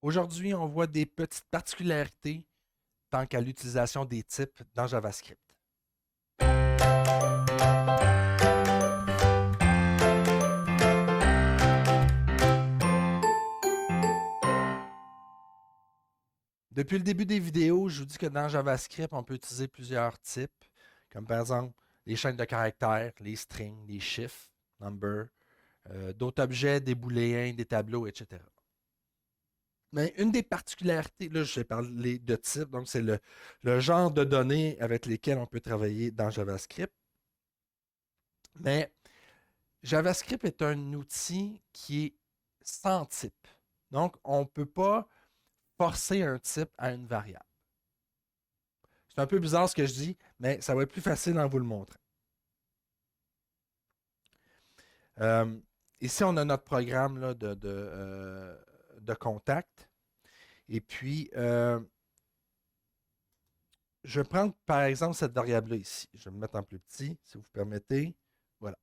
Aujourd'hui, on voit des petites particularités tant qu'à l'utilisation des types dans JavaScript. Depuis le début des vidéos, je vous dis que dans JavaScript, on peut utiliser plusieurs types, comme par exemple les chaînes de caractères, les strings, les chiffres, number, d'autres objets, des booléens, des tableaux, etc. Mais une des particularités, là, je vais parler de type, donc c'est le genre de données avec lesquelles on peut travailler dans JavaScript. Mais JavaScript est un outil qui est sans type. Donc, on ne peut pas forcer un type à une variable. C'est un peu bizarre ce que je dis, mais ça va être plus facile en vous le montrant. Euh, Ici, on a notre programme là, de contact. Et puis, je vais prendre par exemple cette variable-là ici. Je vais me mettre en plus petit, si vous permettez. Voilà.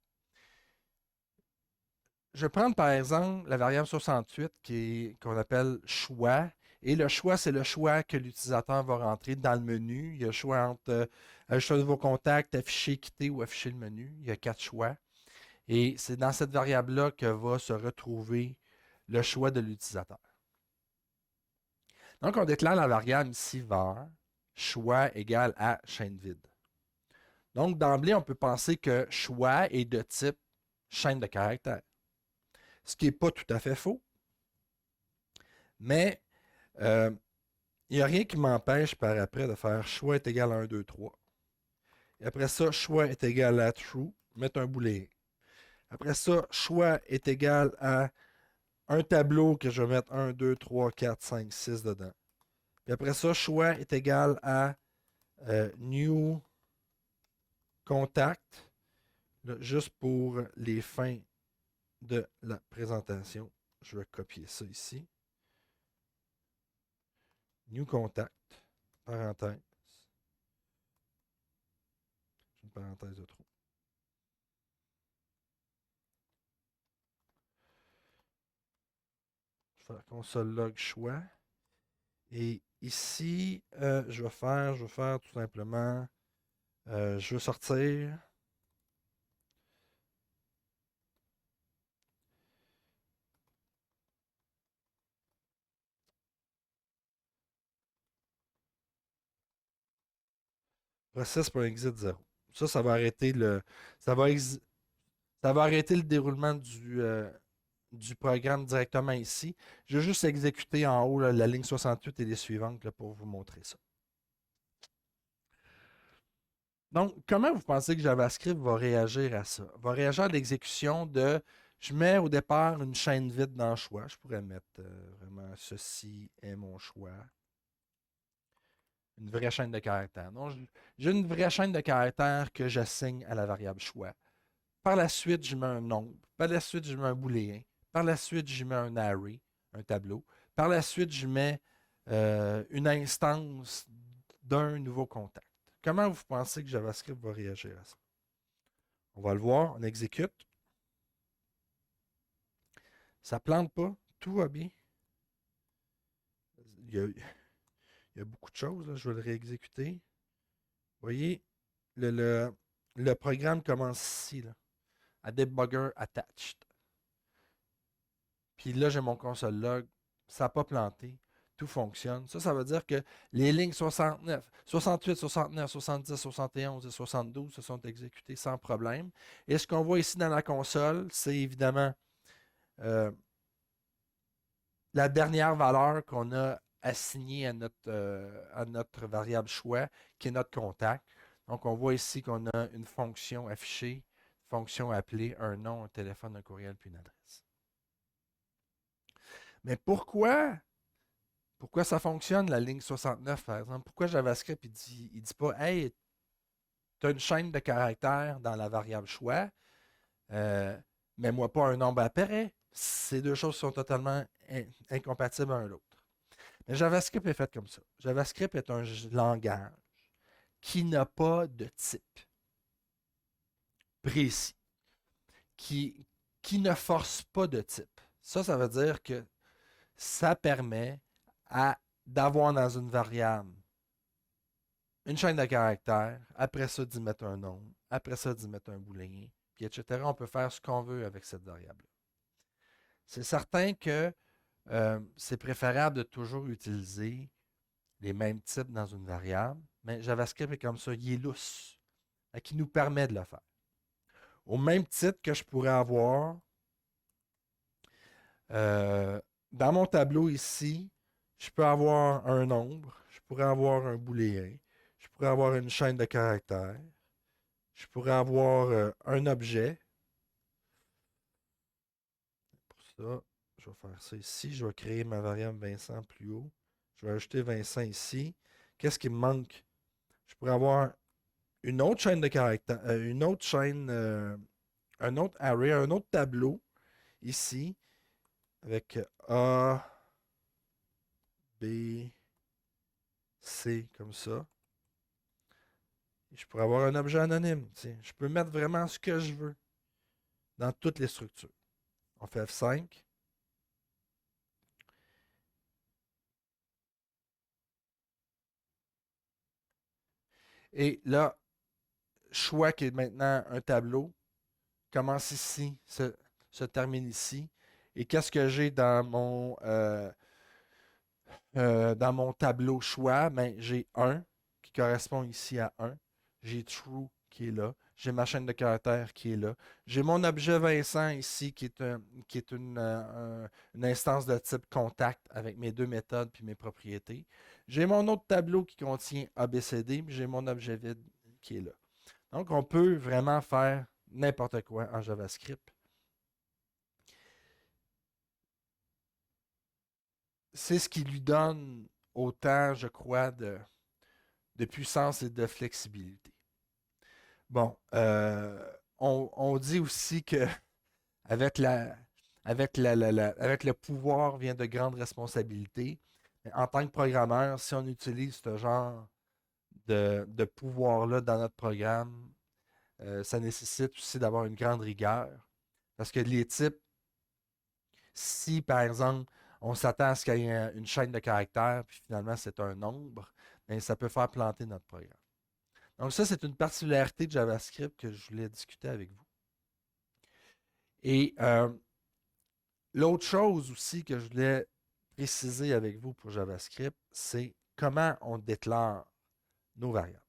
Je vais prendre par exemple la variable 68 qu'on appelle choix. Et le choix, c'est le choix que l'utilisateur va rentrer dans le menu. Il y a le choix entre ajouter un nouveau contact, afficher, quitter ou afficher le menu. Il y a quatre choix. Et c'est dans cette variable-là que va se retrouver le choix de l'utilisateur. Donc, on déclare la variable ici var, choix égale à chaîne vide. Donc, d'emblée, on peut penser que choix est de type chaîne de caractères. Ce qui n'est pas tout à fait faux, mais euh, il n'y a rien qui m'empêche par après de faire choix est égal à 1, 2, 3. Et après ça, choix est égal à true, mettre un booléen. Après ça, choix est égal à un tableau que je vais mettre 1, 2, 3, 4, 5, 6 dedans. Puis après ça, choix est égal à new contact, là, juste pour les fins de la présentation. Je vais copier ça ici. New contact, parenthèse. Une parenthèse de trop. Je vais faire console log choix. Et ici, je vais faire tout simplement, je veux sortir. Process.exit 0. Ça va arrêter ça va, ça va arrêter le déroulement du programme directement ici. Je vais juste exécuter en haut là, la ligne 68 et les suivantes là, pour vous montrer ça. Donc, comment vous pensez que JavaScript va réagir à ça? Va réagir à l'exécution de je mets au départ une chaîne vide dans le choix. Je pourrais mettre vraiment ceci est mon choix. Une vraie chaîne de caractères. Donc, j'ai une vraie chaîne de caractères que j'assigne à la variable choix. Par la suite, je mets un nombre. Par la suite, je mets un booléen. Par la suite, je mets un array, un tableau. Par la suite, je mets une instance d'un nouveau contact. Comment vous pensez que JavaScript va réagir à ça? On va le voir, on exécute. Ça ne plante pas, tout va bien. Il y a, il y a beaucoup de choses, là. Je vais le réexécuter. Vous voyez, le, le, le programme commence ici, là, à debugger attached. Puis là, j'ai mon console log. Ça n'a pas planté. Tout fonctionne. Ça veut dire que les lignes 69, 68, 69, 70, 71 et 72 se sont exécutées sans problème. Et ce qu'on voit ici dans la console, c'est évidemment euh, la dernière valeur qu'on a assignée à notre variable choix, qui est notre contact. Donc, on voit ici qu'on a une fonction affichée, fonction appelée, un nom, un téléphone, un courriel, puis une adresse. Mais pourquoi ça fonctionne, la ligne 69, par exemple? Pourquoi JavaScript, il dit pas, hey, tu as une chaîne de caractères dans la variable choix, euh, mets-moi pas un nombre après. Ces deux choses sont totalement incompatibles l'un l'autre. Mais JavaScript est fait comme ça. JavaScript est un langage qui n'a pas de type précis, qui, qui ne force pas de type. Ça veut dire que ça permet d'avoir dans une variable une chaîne de caractères, après ça d'y mettre un nombre, après ça d'y mettre un booléen, puis etc. On peut faire ce qu'on veut avec cette variable. C'est certain que c'est préférable de toujours utiliser les mêmes types dans une variable, mais JavaScript est comme ça, il est lousse, qui nous permet de le faire. Au même titre que je pourrais avoir dans mon tableau ici, je peux avoir un nombre, je pourrais avoir un booléen, je pourrais avoir une chaîne de caractères, je pourrais avoir un objet. Pour ça, je vais faire ça ici. Je vais créer ma variable Vincent plus haut. Je vais ajouter Vincent ici. Qu'est-ce qui me manque? Je pourrais avoir une autre chaîne de caractères, une autre chaîne, un autre array, un autre tableau ici avec A, B, C comme ça. Et je pourrais avoir un objet anonyme. Tiens. Je peux mettre vraiment ce que je veux dans toutes les structures. On fait F5. Et là, choix qui est maintenant un tableau commence ici, se termine ici. Et qu'est-ce que j'ai dans mon tableau choix? Ben, j'ai 1 qui correspond ici à 1. J'ai true qui est là. J'ai ma chaîne de caractères qui est là. J'ai mon objet Vincent ici qui est une instance de type contact avec mes deux méthodes puis mes propriétés. J'ai mon autre tableau qui contient ABCD, puis j'ai mon objet vide qui est là. Donc, on peut vraiment faire n'importe quoi en JavaScript. C'est ce qui lui donne autant, je crois, de puissance et de flexibilité. Bon, on dit aussi que avec avec le pouvoir vient de grandes responsabilités. En tant que programmeur, si on utilise ce genre de pouvoir-là dans notre programme, ça nécessite aussi d'avoir une grande rigueur. Parce que les types, si par exemple, on s'attend à ce qu'il y ait une chaîne de caractères, puis finalement c'est un nombre, bien, ça peut faire planter notre programme. Donc ça, c'est une particularité de JavaScript que je voulais discuter avec vous. Et l'autre chose aussi que je voulais préciser avec vous pour JavaScript, c'est comment on déclare nos variables.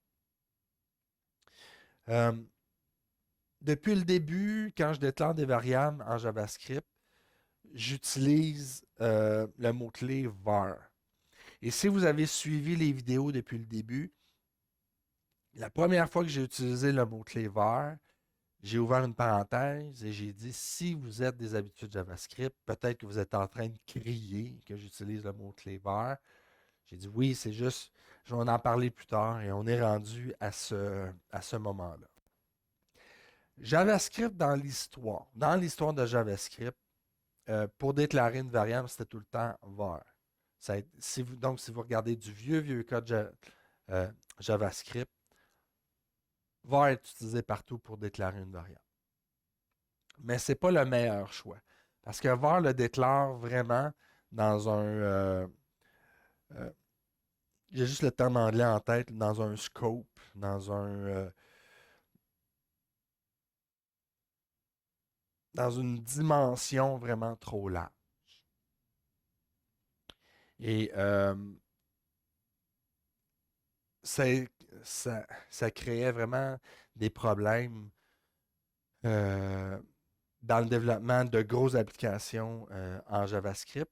Euh, Depuis le début, quand je déclare des variables en JavaScript, j'utilise le mot-clé var. Et si vous avez suivi les vidéos depuis le début, la première fois que j'ai utilisé le mot-clé var, j'ai ouvert une parenthèse et j'ai dit si vous êtes des habitudes JavaScript, peut-être que vous êtes en train de crier que j'utilise le mot-clé var. J'ai dit oui, c'est juste, je vais en parler plus tard et on est rendu à ce moment-là. JavaScript dans l'histoire de JavaScript, pour déclarer une variable, c'était tout le temps var. Donc, si vous regardez du vieux code JavaScript, var est utilisé partout pour déclarer une variable. Mais ce n'est pas le meilleur choix. Parce que var le déclare vraiment dans j'ai juste le terme anglais en tête, dans un scope, dans une dimension vraiment trop large. Et ça, ça créait vraiment des problèmes euh, dans le développement de grosses applications en JavaScript.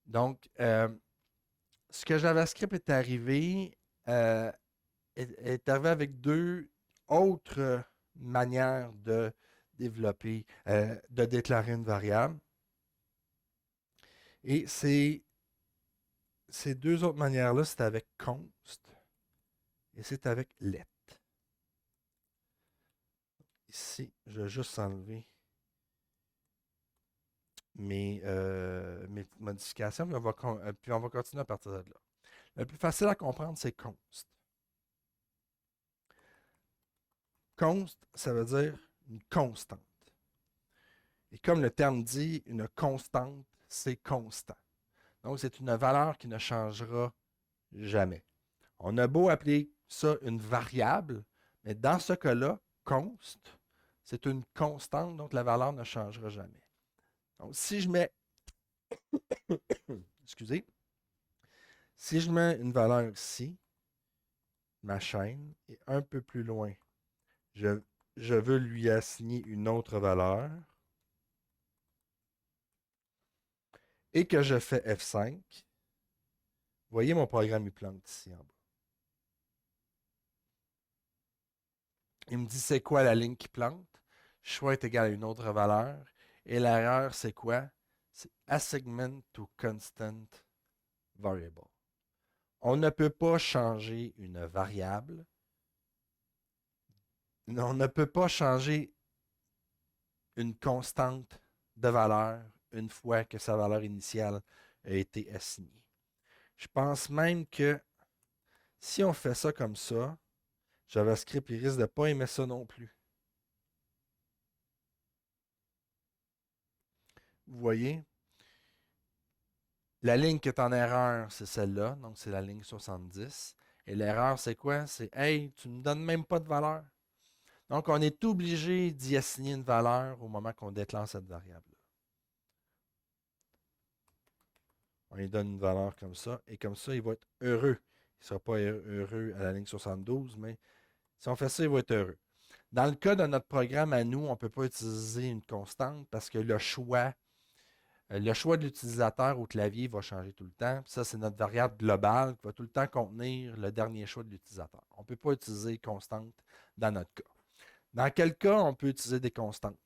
Donc, ce que JavaScript euh, est arrivé avec deux autres manières de développer, de déclarer une variable. Et ces deux autres manières-là, c'est avec const et c'est avec let. Ici, je vais juste enlever mes petites modifications, puis on va continuer à partir de là. Le plus facile à comprendre, c'est const. Const, ça veut dire une constante. Et comme le terme dit, une constante, c'est constant. Donc, c'est une valeur qui ne changera jamais. On a beau appeler ça une variable, mais dans ce cas-là, const, c'est une constante, donc la valeur ne changera jamais. Donc, si je mets, excusez, si je mets une valeur ici, ma chaîne, et un peu plus loin, je, je veux lui assigner une autre valeur, et que je fais F5, vous voyez mon programme, il plante ici en bas. Il me dit c'est quoi la ligne qui plante. Choix est égal à une autre valeur. Et l'erreur, c'est quoi? C'est assignment to constant variable. On ne peut pas changer une variable. On ne peut pas changer une constante de valeur une fois que sa valeur initiale a été assignée. Je pense même que si on fait ça comme ça, JavaScript il risque de ne pas aimer ça non plus. Vous voyez? La ligne qui est en erreur, c'est celle-là, donc c'est la ligne 70. Et l'erreur, c'est quoi? C'est hey, tu ne me donnes même pas de valeur. Donc, on est obligé d'y assigner une valeur au moment qu'on déclenche cette variable-là. On lui donne une valeur comme ça, et comme ça, il va être heureux. Il ne sera pas heureux à la ligne 72, mais si on fait ça, il va être heureux. Dans le cas de notre programme à nous, on ne peut pas utiliser une constante parce que le choix de l'utilisateur au clavier va changer tout le temps. Puis ça, c'est notre variable globale qui va tout le temps contenir le dernier choix de l'utilisateur. On ne peut pas utiliser constante dans notre cas. Dans quel cas on peut utiliser des constantes?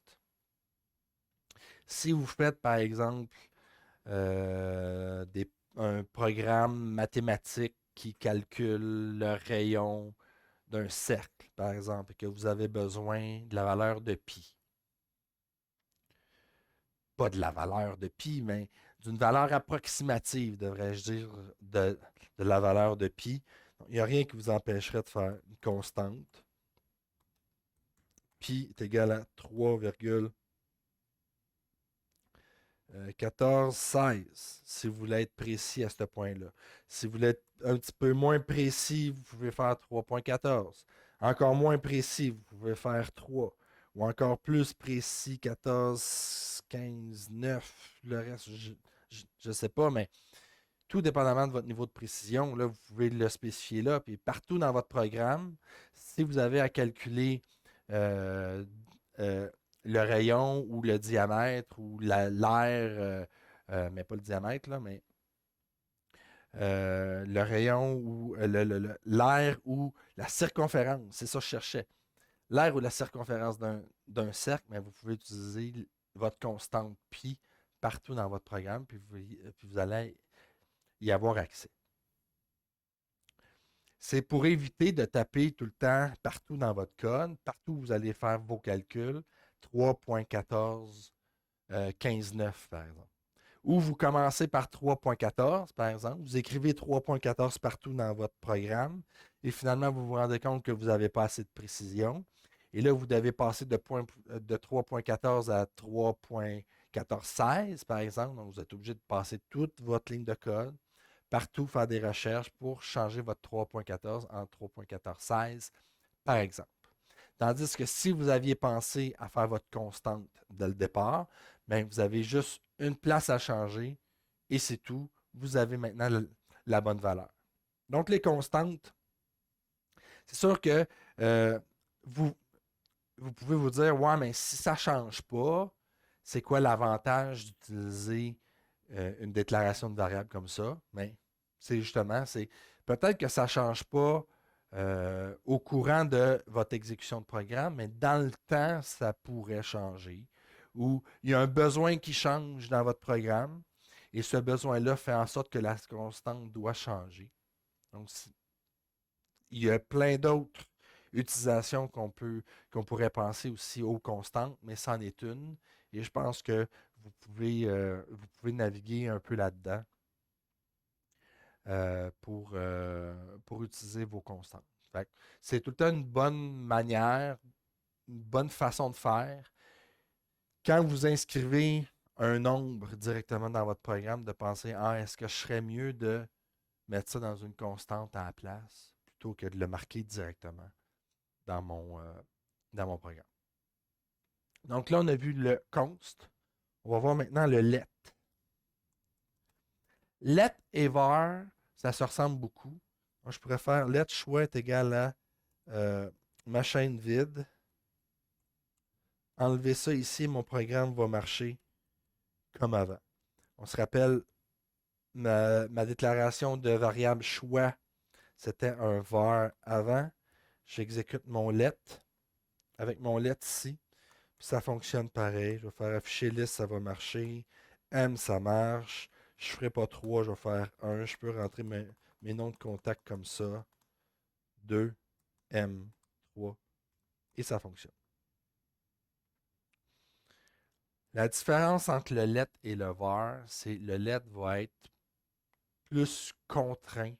Si vous faites, par exemple, un programme mathématique qui calcule le rayon d'un cercle, par exemple, et que vous avez besoin de la valeur de pi. Pas de la valeur de pi, mais d'une valeur approximative, devrais-je dire, de la valeur de pi. Il n'y a rien qui vous empêcherait de faire une constante. Pi est égal à 3,1416, si vous voulez être précis à ce point-là. Si vous voulez être un petit peu moins précis, vous pouvez faire 3,14. Encore moins précis, vous pouvez faire 3. Ou encore plus précis, 14, 15, 9. Le reste, je ne sais pas, mais tout dépendamment de votre niveau de précision, là, vous pouvez le spécifier là. Puis partout dans votre programme, si vous avez à calculer euh, euh, le rayon ou le diamètre ou l'air, mais pas le diamètre, là, mais le rayon ou l'air ou la circonférence, c'est ça que je cherchais. L'air ou la circonférence d'un cercle, mais vous pouvez utiliser votre constante pi partout dans votre programme, puis vous allez y avoir accès. C'est pour éviter de taper tout le temps partout dans votre code, partout où vous allez faire vos calculs, 3.14, 15.9 par exemple. Ou vous commencez par 3.14 par exemple, vous écrivez 3.14 partout dans votre programme et finalement vous vous rendez compte que vous n'avez pas assez de précision. Et là, vous devez passer de 3.14 à 3.1416 par exemple. Donc, vous êtes obligé de passer toute votre ligne de code partout faire des recherches pour changer votre 3.14 en 3.1416, par exemple. Tandis que si vous aviez pensé à faire votre constante dès le départ, bien, vous avez juste une place à changer et c'est tout. Vous avez maintenant la bonne valeur. Donc, les constantes, c'est sûr que euh, vous, vous pouvez vous dire, ouais, mais si ça ne change pas, c'est quoi l'avantage d'utiliser une déclaration de variable comme ça? Mais c'est justement, c'est peut-être que ça ne change pas au courant de votre exécution de programme, mais dans le temps, ça pourrait changer. Ou il y a un besoin qui change dans votre programme et ce besoin-là fait en sorte que la constante doit changer. Donc, il y a plein d'autres utilisations qu'on pourrait penser aussi aux constantes, mais c'en est une. Et je pense que vous pouvez naviguer un peu là-dedans pour utiliser vos constantes. C'est tout le temps une bonne manière, une bonne façon de faire. Quand vous inscrivez un nombre directement dans votre programme, de penser, ah, est-ce que je serais mieux de mettre ça dans une constante à la place plutôt que de le marquer directement dans dans mon programme. Donc là, on a vu le const. On va voir maintenant le let. Let et var, ça se ressemble beaucoup. Moi, je pourrais faire let choix est égal à ma chaîne vide. Enlever ça ici, mon programme va marcher comme avant. On se rappelle, ma déclaration de variable choix, c'était un var avant. J'exécute mon let avec mon let ici. Puis ça fonctionne pareil. Je vais faire afficher liste, ça va marcher. M, ça marche. Je ne ferai pas 3, je vais faire 1. Je peux rentrer mes noms de contact comme ça. 2, M, 3. Et ça fonctionne. La différence entre le let et le var, c'est le let va être plus contraint.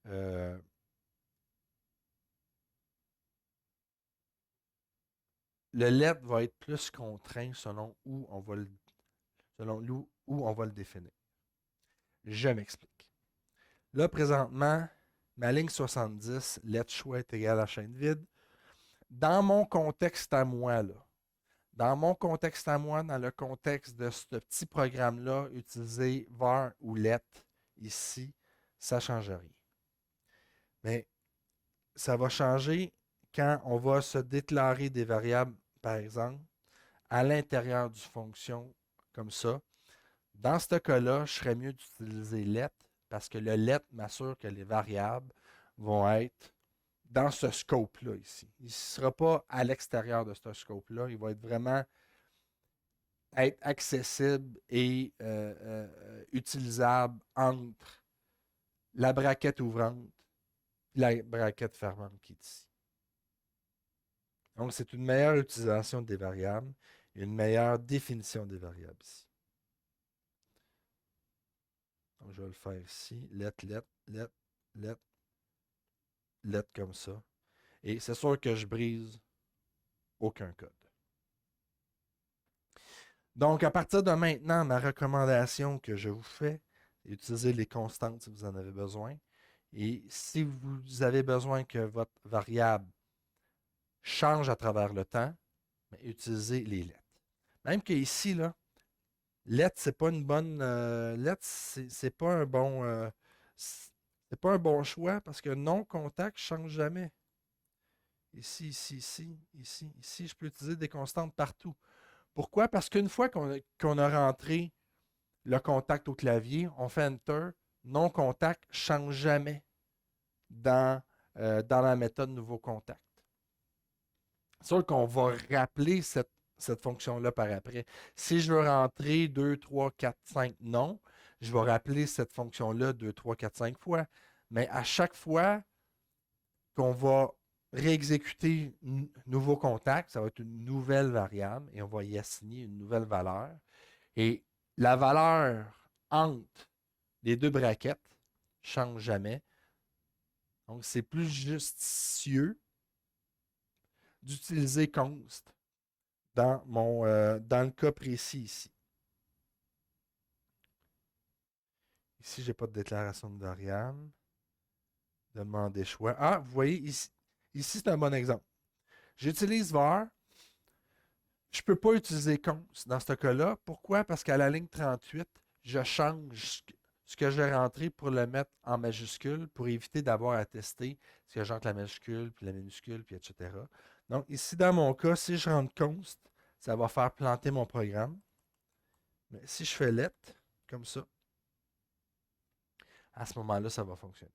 Euh, le let va être plus contraint selon où on va où on va le définir. Je m'explique. Là, présentement, ma ligne 70, let choix est égal à chaîne vide. Dans mon contexte à moi, là, dans mon contexte à moi, dans le contexte de ce petit programme-là, utiliser var ou let ici, ça ne change rien. Mais ça va changer quand on va se déclarer des variables, par exemple, à l'intérieur du fonction, comme ça. Dans ce cas-là, je serais mieux d'utiliser let parce que le let m'assure que les variables vont être dans ce scope-là ici. Il ne sera pas à l'extérieur de ce scope-là. Il va être vraiment être accessible et utilisable entre la braquette ouvrante et la braquette fermante qui est ici. Donc, c'est une meilleure utilisation des variables et une meilleure définition des variables ici. Donc, je vais le faire ici. Let comme ça. Et c'est sûr que je brise aucun code. Donc, à partir de maintenant, ma recommandation que je vous fais, c'est d'utiliser les constantes si vous en avez besoin. Et si vous avez besoin que votre variable change à travers le temps, mais utilisez les lettres. Même qu'ici, là, let, c'est pas une bonne. Let, c'est pas un bon. C'est pas un bon choix parce que non-contact ne change jamais. Ici, je peux utiliser des constantes partout. Pourquoi? Parce qu'une fois qu'on a rentré le contact au clavier, on fait Enter, non-contact ne change jamais dans la méthode nouveau contact. C'est sûr qu'on va rappeler cette fonction-là par après. Si je veux rentrer 2, 3, 4, 5 non, je vais rappeler cette fonction-là 2, 3, 4, 5 fois. Mais à chaque fois qu'on va réexécuter nouveau contact, ça va être une nouvelle variable et on va y assigner une nouvelle valeur. Et la valeur entre les deux braquettes ne change jamais. Donc, c'est plus justicieux d'utiliser const dans le cas précis ici. Ici, je n'ai pas de déclaration de variable. Demander choix. Ah, vous voyez, ici c'est un bon exemple. J'utilise var. Je ne peux pas utiliser const dans ce cas-là. Pourquoi? Parce qu'à la ligne 38, je change ce que j'ai rentré pour le mettre en majuscule pour éviter d'avoir à tester ce que j'entre la majuscule, puis la minuscule, puis etc. Donc ici, dans mon cas, si je rentre const, ça va faire planter mon programme. Mais si je fais let, comme ça, à ce moment-là, ça va fonctionner.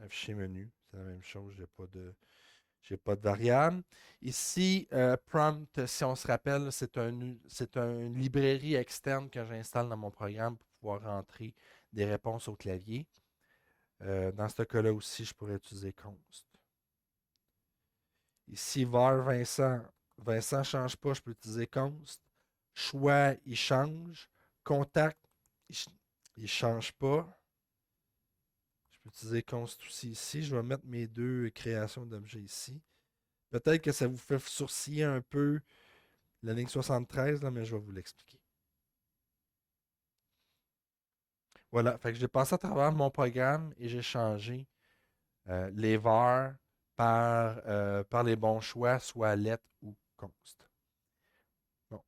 Afficher menu, c'est la même chose, j'ai pas de variable. Ici, prompt, si on se rappelle, c'est une librairie externe que j'installe dans mon programme pour pouvoir rentrer des réponses au clavier. Dans ce cas-là aussi, je pourrais utiliser const. Ici, var Vincent. Vincent ne change pas, je peux utiliser const. Choix, il change. Contact, il ne change pas. Je peux utiliser const aussi ici. Je vais mettre mes deux créations d'objets ici. Peut-être que ça vous fait sourciller un peu la ligne 73, là, mais je vais vous l'expliquer. Voilà, fait que j'ai passé à travers mon programme et j'ai changé les var par les bons choix, soit let ou const. Bon.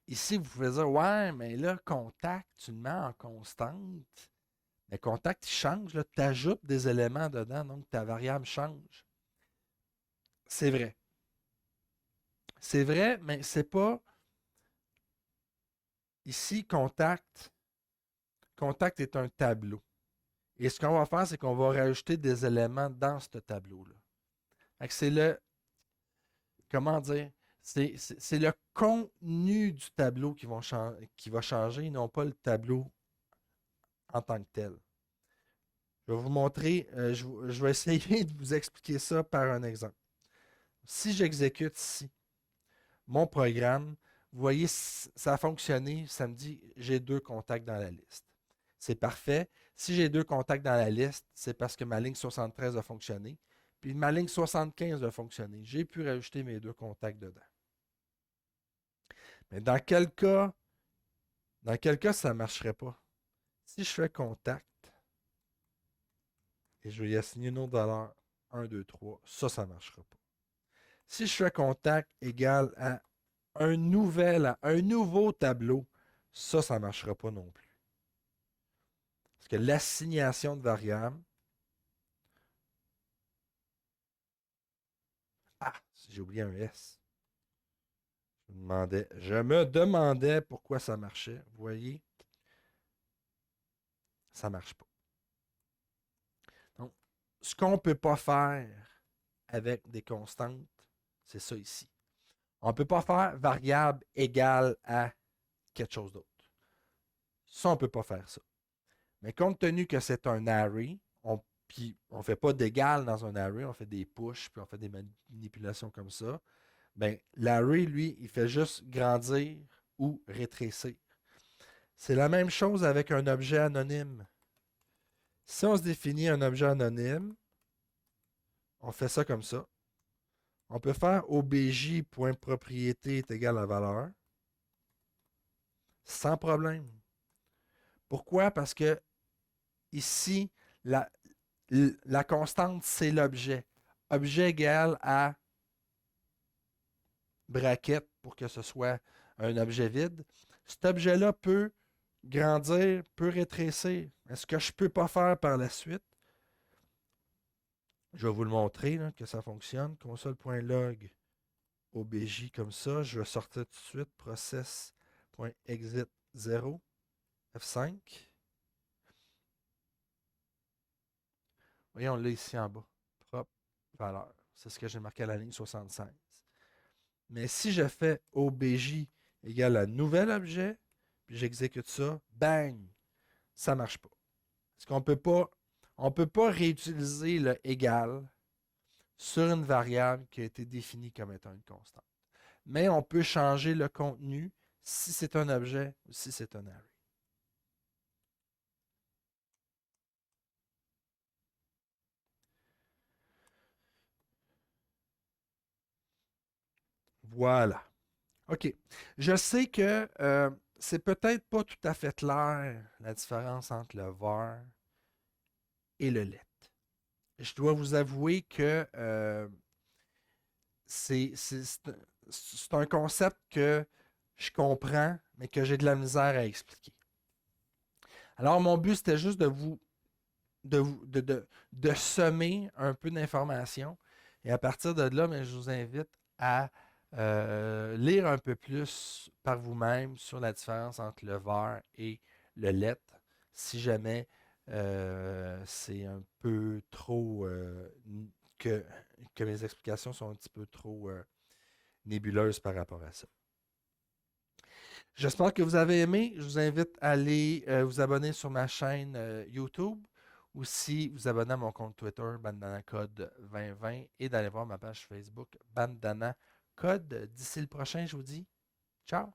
Ici, vous pouvez dire, ouais, mais là, contact, tu le mets en constante. Mais contact, il change, tu ajoutes des éléments dedans, donc ta variable change. C'est vrai. C'est vrai, mais c'est pas ici contact. Contact est un tableau. Et ce qu'on va faire, c'est qu'on va rajouter des éléments dans ce tableau-là. C'est le, comment dire, c'est le contenu du tableau qui va changer, non pas le tableau en tant que tel. Je vais vous montrer, je vais essayer de vous expliquer ça par un exemple. Si j'exécute ici mon programme, vous voyez, ça a fonctionné, ça me dit j'ai 2 contacts dans la liste. C'est parfait. Si j'ai 2 contacts dans la liste, c'est parce que ma ligne 73 a fonctionné. Puis ma ligne 75 a fonctionné. J'ai pu rajouter mes 2 contacts dedans. Mais dans quel cas ça ne marcherait pas? Si je fais contact et je vais y assigner une autre valeur 1, 2, 3, ça ne marchera pas. Si je fais contact égal à un nouveau tableau, ça ne marchera pas non plus. Parce que l'assignation de variables. Ah, j'ai oublié un S. Je me demandais pourquoi ça marchait. Vous voyez, ça ne marche pas. Donc, ce qu'on ne peut pas faire avec des constantes, c'est ça ici. On ne peut pas faire variable égale à quelque chose d'autre. Ça, on ne peut pas faire ça. Mais compte tenu que c'est un array, puis on ne fait pas d'égal dans un array, on fait des push, puis on fait des manipulations comme ça. Ben, l'array, lui, il fait juste grandir ou rétrécir. C'est la même chose avec un objet anonyme. Si on se définit un objet anonyme, on fait ça comme ça. On peut faire obj.propriété est égal à valeur sans problème. Pourquoi? Parce que ici, la constante, c'est l'objet. Objet égal à bracket pour que ce soit un objet vide. Cet objet-là peut grandir, peut rétrécir. Est-ce que je ne peux pas faire par la suite? Je vais vous le montrer là, que ça fonctionne. Console.log obj comme ça. Je vais sortir tout de suite process.exit 0 F5. Voyez, on l'a ici en bas. Propre valeur. C'est ce que j'ai marqué à la ligne 76. Mais si je fais obj égale à nouvel objet, puis j'exécute ça, bang, ça ne marche pas. Parce qu'on ne peut pas réutiliser le égal sur une variable qui a été définie comme étant une constante. Mais on peut changer le contenu si c'est un objet ou si c'est un array. Voilà. OK. Je sais que c'est peut-être pas tout à fait clair la différence entre le var et le let. Je dois vous avouer que c'est un concept que je comprends, mais que j'ai de la misère à expliquer. Alors, mon but, c'était juste de semer un peu d'informations. Et à partir de là, mais je vous invite à lire un peu plus par vous-même sur la différence entre le var et le let, si jamais c'est un peu trop que, que mes explications sont un petit peu trop nébuleuses par rapport à ça. J'espère que vous avez aimé. Je vous invite à aller vous abonner sur ma chaîne YouTube ou si vous abonnez à mon compte Twitter, Bandana Code 2020, et d'aller voir ma page Facebook, Bandana Code. D'ici le prochain, je vous dis ciao!